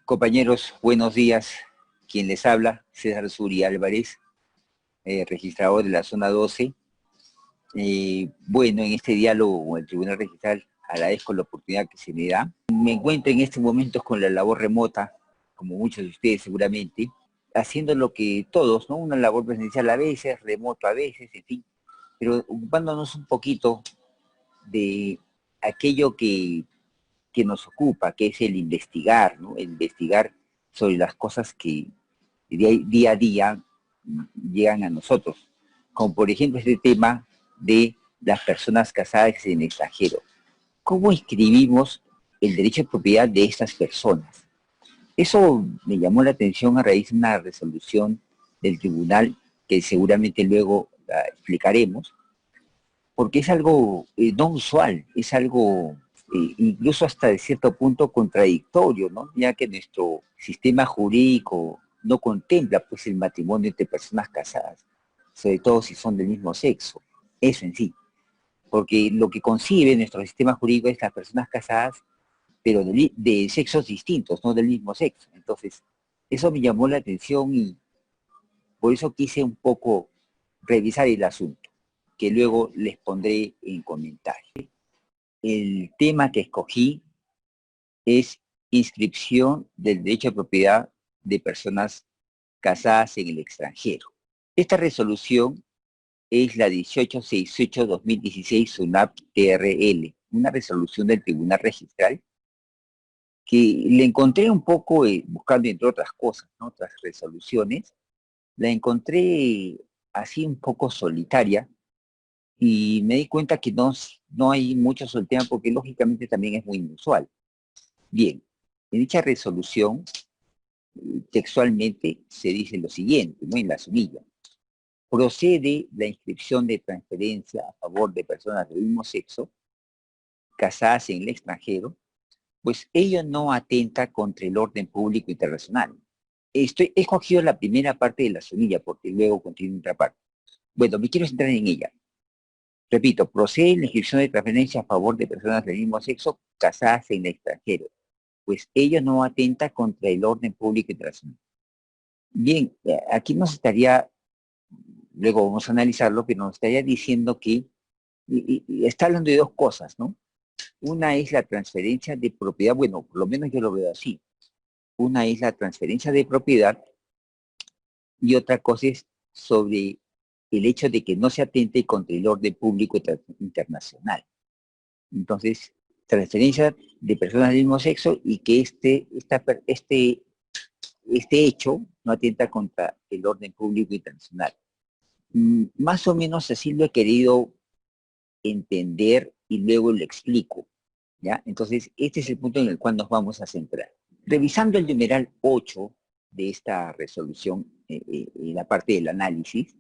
Compañeros, buenos días. Quien les habla, César Suri Álvarez, registrador de la zona 12. Bueno, en este diálogo con el Tribunal Registral agradezco la oportunidad que se me da. Me encuentro en estos momentos con la labor remota, como muchos de ustedes seguramente, haciendo lo que todos, ¿no? Una labor presencial a veces, remoto a veces, en fin, pero ocupándonos un poquito de aquello que nos ocupa, que es el investigar, ¿no? El investigar sobre las cosas que día a día llegan a nosotros, como por ejemplo este tema de las personas casadas en el extranjero. ¿Cómo inscribimos el derecho de propiedad de estas personas? Eso me llamó la atención a raíz de una resolución del tribunal que seguramente luego la explicaremos, porque es algo no usual, es algo incluso hasta de cierto punto contradictorio, ¿no? Ya que nuestro sistema jurídico no contempla pues el matrimonio entre personas casadas, sobre todo si son del mismo sexo, eso en sí, porque lo que concibe nuestro sistema jurídico es las personas casadas, pero de sexos distintos, no del mismo sexo. Entonces, eso me llamó la atención y por eso quise un poco revisar el asunto, que luego les pondré en comentario. El tema que escogí es inscripción del derecho de propiedad de personas casadas en el extranjero. Esta resolución es la 1868-2016 SUNAP-TRL, una resolución del Tribunal Registral que le encontré un poco, buscando entre otras cosas, ¿no? Otras resoluciones, la encontré así un poco solitaria, y me di cuenta que no hay mucho sobre el tema porque lógicamente también es muy inusual. Bien, en dicha resolución textualmente se dice lo siguiente, ¿no? En la sunilla: procede la inscripción de transferencia a favor de personas del mismo sexo casadas en el extranjero, pues ello no atenta contra el orden público internacional. He escogido la primera parte de la sunilla porque luego continúa otra parte. Bueno, me quiero centrar en ella. Repito, procede la inscripción de transferencia a favor de personas del mismo sexo casadas en el extranjero, pues ello no atenta contra el orden público internacional. Bien, aquí nos estaría, luego vamos a analizarlo, pero nos estaría diciendo que está hablando de dos cosas, ¿no? Una es la transferencia de propiedad, bueno, por lo menos yo lo veo así. Una es la transferencia de propiedad y otra cosa es sobre el hecho de que no se atente contra el orden público internacional. Entonces, transferencia de personas del mismo sexo y que este hecho no atenta contra el orden público internacional. Más o menos así lo he querido entender y luego lo explico, ¿ya? Entonces, este es el punto en el cual nos vamos a centrar. Revisando el numeral 8 de esta resolución, en la parte del análisis,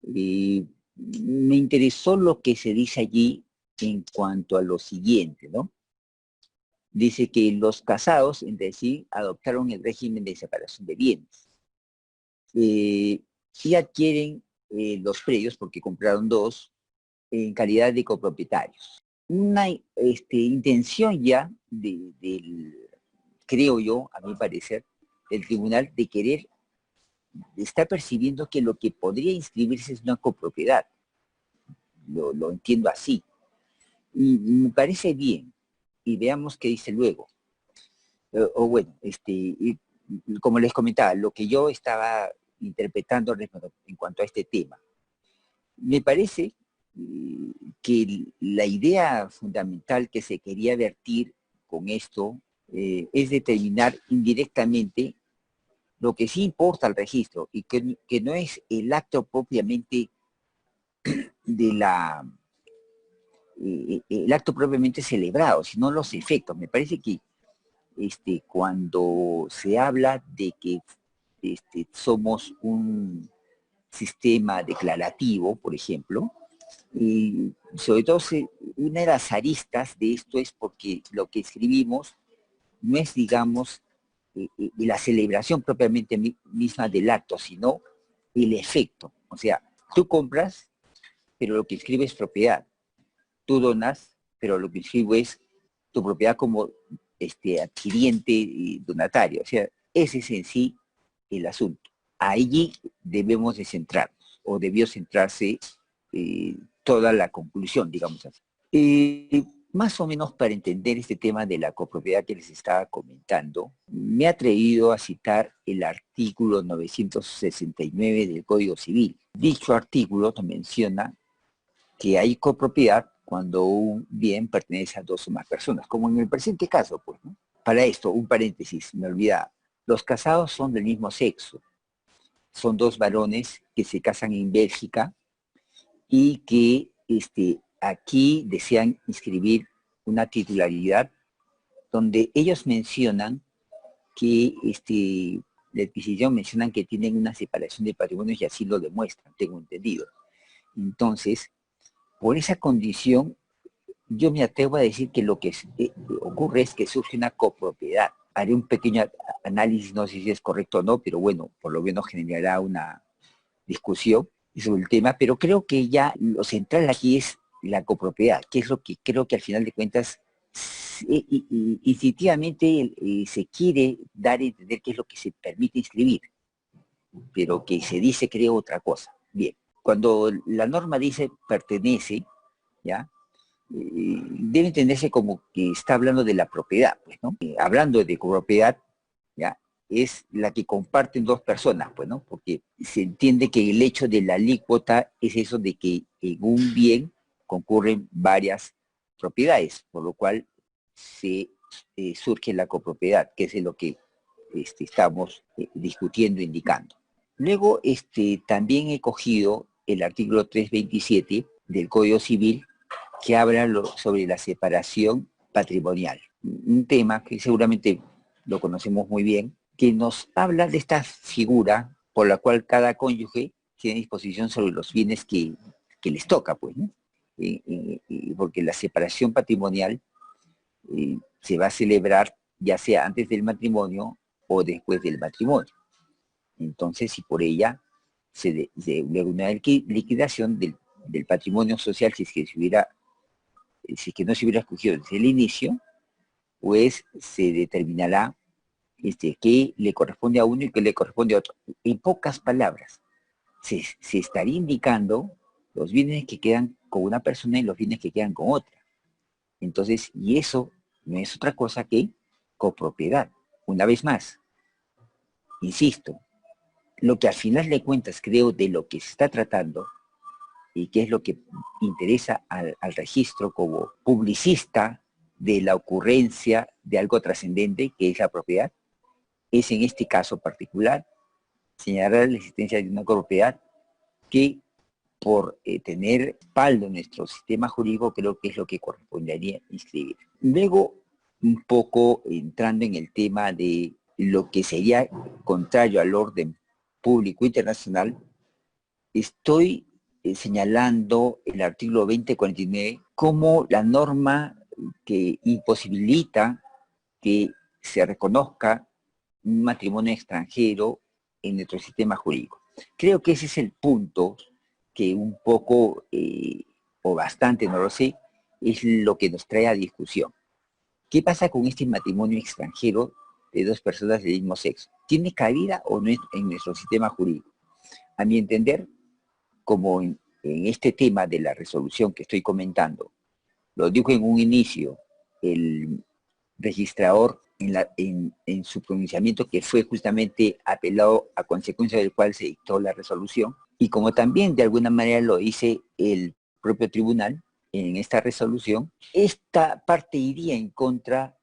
me interesó lo que se dice allí en cuanto a lo siguiente, ¿no? Dice que los casados entre sí adoptaron el régimen de separación de bienes. Y adquieren los predios, porque compraron dos, en calidad de copropietarios. Una intención ya creo yo, a mi parecer, del tribunal de querer, está percibiendo que lo que podría inscribirse es una copropiedad. Lo entiendo así. Y me parece bien. Y veamos qué dice luego. O bueno, como les comentaba, lo que yo estaba interpretando en cuanto a este tema. Me parece que la idea fundamental que se quería vertir con esto es determinar indirectamente lo que sí importa al registro y que no es el acto propiamente de el acto propiamente celebrado, sino los efectos. Me parece que cuando se habla de que somos un sistema declarativo, por ejemplo, y sobre todo una de las aristas de esto es porque lo que escribimos no es, digamos, la celebración propiamente misma del acto, sino el efecto. O sea, tú compras, pero lo que escribes es propiedad. Tú donas, pero lo que escribo es tu propiedad como adquiriente y donatario. O sea, ese es en sí el asunto. Allí debemos de centrarnos, o debió centrarse toda la conclusión, digamos así. Más o menos para entender este tema de la copropiedad que les estaba comentando, me he atrevido a citar el artículo 969 del Código Civil. Dicho artículo menciona que hay copropiedad cuando un bien pertenece a dos o más personas, como en el presente caso, pues, ¿no? Para esto, un paréntesis, me olvidaba. Los casados son del mismo sexo. Son dos varones que se casan en Bélgica y que aquí desean inscribir una titularidad donde ellos mencionan que la adquisición mencionan que tienen una separación de patrimonios y así lo demuestran, tengo entendido. Entonces, por esa condición, yo me atrevo a decir que lo que ocurre es que surge una copropiedad. Haré un pequeño análisis, no sé si es correcto o no, pero bueno, por lo menos generará una discusión sobre el tema, pero creo que ya lo central aquí es la copropiedad, que es lo que creo que al final de cuentas instintivamente se quiere dar a entender qué es lo que se permite inscribir, pero que se dice, creo, otra cosa. Bien, cuando la norma dice pertenece, ¿ya? Debe entenderse como que está hablando de la propiedad, pues, ¿no? Hablando de copropiedad, ¿ya? Es la que comparten dos personas, pues, ¿no? Porque se entiende que el hecho de la alícuota es eso de que en un bien concurren varias propiedades, por lo cual surge la copropiedad, que es lo que estamos discutiendo, indicando. Luego, también he cogido el artículo 327 del Código Civil, que habla sobre la separación patrimonial. Un tema que seguramente lo conocemos muy bien, que nos habla de esta figura por la cual cada cónyuge tiene disposición sobre los bienes que les toca, pues, ¿no? Porque la separación patrimonial se va a celebrar ya sea antes del matrimonio o después del matrimonio. Entonces, si por ella de una liquidación del patrimonio social, si es que no se hubiera escogido desde el inicio, pues se determinará qué le corresponde a uno y qué le corresponde a otro. En pocas palabras, se estaría indicando los bienes que quedan con una persona y los bienes que quedan con otra. Entonces, y eso no es otra cosa que copropiedad. Una vez más, insisto, lo que al final de cuentas creo de lo que se está tratando y que es lo que interesa al registro como publicista de la ocurrencia de algo trascendente, que es la propiedad, es en este caso particular señalar la existencia de una propiedad que por tener respaldo en nuestro sistema jurídico creo que es lo que correspondería inscribir. Luego, un poco entrando en el tema de lo que sería contrario al orden público internacional, estoy señalando el artículo 2049 como la norma que imposibilita que se reconozca un matrimonio extranjero en nuestro sistema jurídico. Creo que ese es el punto que un poco, o bastante, no lo sé, es lo que nos trae a discusión. ¿Qué pasa con este matrimonio extranjero de dos personas del mismo sexo? ¿Tiene cabida o no en nuestro sistema jurídico? A mi entender, como en este tema de la resolución que estoy comentando, lo dijo en un inicio el registrador en su pronunciamiento, que fue justamente apelado a consecuencia del cual se dictó la resolución, y como también de alguna manera lo dice el propio tribunal en esta resolución, esta parte iría en contra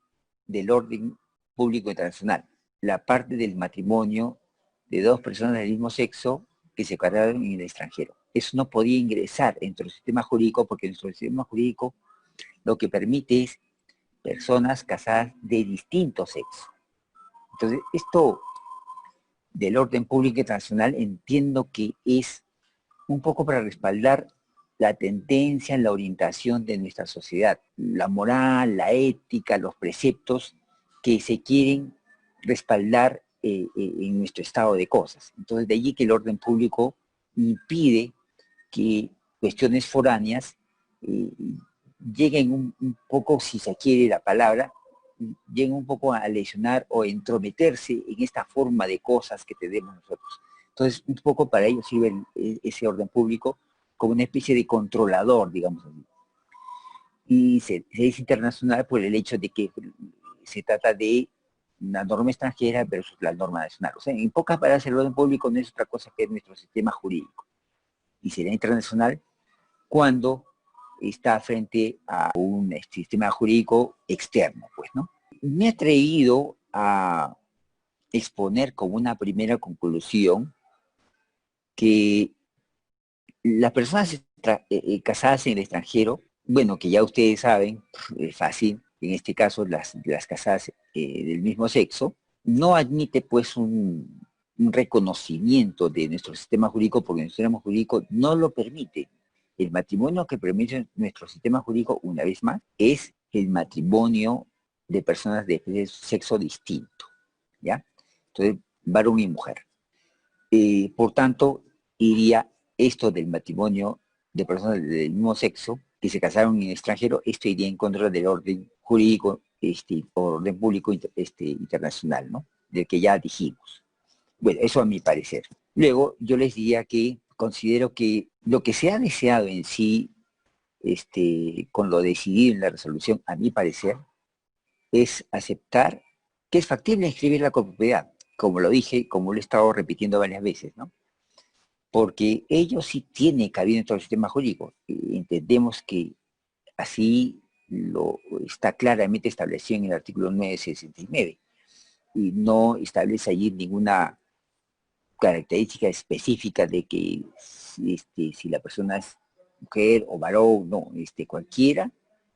del orden público internacional, la parte del matrimonio de dos personas del mismo sexo que se casaron en el extranjero. Eso no podía ingresar en nuestro sistema jurídico porque nuestro sistema jurídico lo que permite es personas casadas de distinto sexo. Entonces, esto del orden público internacional entiendo que es un poco para respaldar la tendencia, la orientación de nuestra sociedad, la moral, la ética, los preceptos que se quieren respaldar en nuestro estado de cosas. Entonces, de allí que el orden público impide que cuestiones foráneas lleguen un poco, si se quiere la palabra, llegan un poco a lesionar o entrometerse en esta forma de cosas que tenemos nosotros. Entonces, un poco para ello sirve ese orden público como una especie de controlador, digamos así. Y se dice internacional por el hecho de que se trata de una norma extranjera versus la norma nacional. O sea, en pocas palabras, el orden público no es otra cosa que nuestro sistema jurídico. Y será internacional cuando está frente a un sistema jurídico externo, pues, ¿no? Me he atrevido a exponer como una primera conclusión que las personas casadas en el extranjero, bueno, que ya ustedes saben, es fácil, en este caso las casadas del mismo sexo, no admite pues un reconocimiento de nuestro sistema jurídico porque nuestro sistema jurídico no lo permite. El matrimonio que permite nuestro sistema jurídico, una vez más, es el matrimonio de personas de sexo distinto, ¿ya? Entonces, varón y mujer. Por tanto, iría esto del matrimonio de personas del mismo sexo que se casaron en el extranjero, esto iría en contra del orden jurídico, orden público internacional, ¿no? Del que ya dijimos. Bueno, eso a mi parecer. Luego, yo les diría que considero que lo que se ha deseado en sí, con lo decidido en la resolución, a mi parecer, es aceptar que es factible inscribir la copropiedad, como lo dije, como lo he estado repitiendo varias veces, ¿no? Porque ello sí tiene cabida en todo el sistema jurídico. Entendemos que así lo está claramente establecido en el artículo 969 y no establece allí ninguna característica específica de que si la persona es mujer o varón, no, cualquiera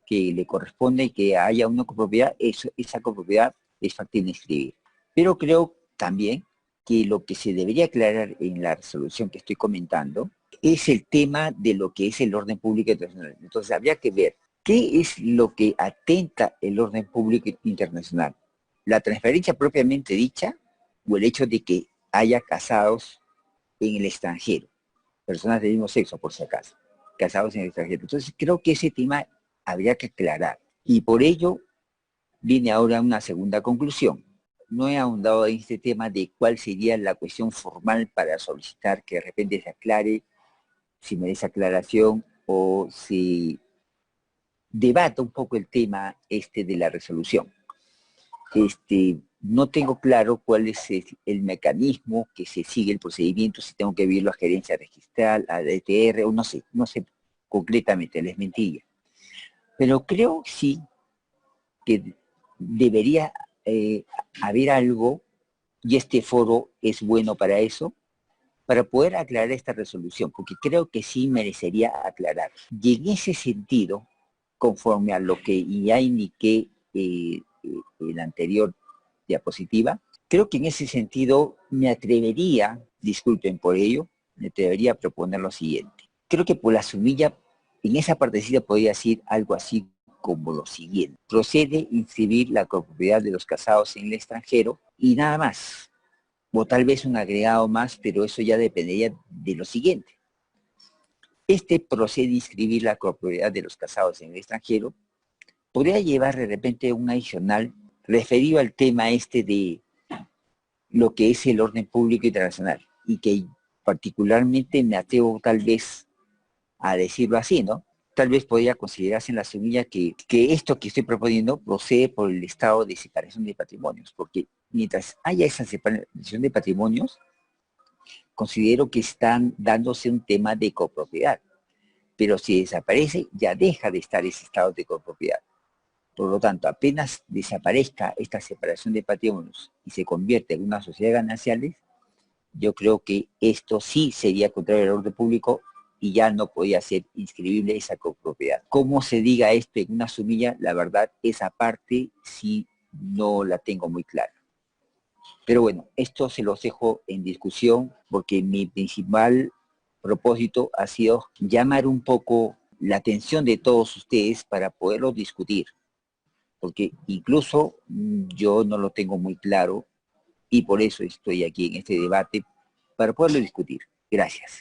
que le corresponda y que haya una copropiedad, esa copropiedad es factible inscribir. Pero creo también que lo que se debería aclarar en la resolución que estoy comentando es el tema de lo que es el orden público internacional. Entonces habría que ver qué es lo que atenta el orden público internacional. La transferencia propiamente dicha o el hecho de que haya casados en el extranjero, personas del mismo sexo por si acaso, casados en el extranjero. Entonces creo que ese tema habría que aclarar. Y por ello viene ahora una segunda conclusión. No he ahondado en este tema de cuál sería la cuestión formal para solicitar que de repente se aclare, si merece aclaración o si debata un poco el tema de la resolución. No tengo claro cuál es el mecanismo que se sigue, el procedimiento, si tengo que verlo a gerencia registral, a DTR, o no sé concretamente, les mentiría. Pero creo sí que debería haber algo, y este foro es bueno para eso, para poder aclarar esta resolución, porque creo que sí merecería aclarar. Y en ese sentido, conforme a lo que ya indiqué en la anterior diapositiva, creo que en ese sentido me atrevería, disculpen por ello, me atrevería a proponer lo siguiente. Creo que por la sumilla, en esa partecita podría decir algo así como lo siguiente. Procede inscribir la copropiedad de los casados en el extranjero y nada más. O tal vez un agregado más, pero eso ya dependería de lo siguiente. Procede a inscribir la copropiedad de los casados en el extranjero, podría llevar de repente un adicional referido al tema de lo que es el orden público internacional, y que particularmente me atrevo tal vez a decirlo así, ¿no? Tal vez podría considerarse en la semilla que esto que estoy proponiendo procede por el estado de separación de patrimonios, porque mientras haya esa separación de patrimonios, considero que están dándose un tema de copropiedad. Pero si desaparece, ya deja de estar ese estado de copropiedad. Por lo tanto, apenas desaparezca esta separación de patrimonios y se convierte en una sociedad gananciales, yo creo que esto sí sería contrario al orden público y ya no podía ser inscribible esa copropiedad. ¿Cómo se diga esto en una sumilla? La verdad, esa parte sí no la tengo muy clara. Pero bueno, esto se los dejo en discusión porque mi principal propósito ha sido llamar un poco la atención de todos ustedes para poderlo discutir, porque incluso yo no lo tengo muy claro y por eso estoy aquí en este debate para poderlo discutir. Gracias.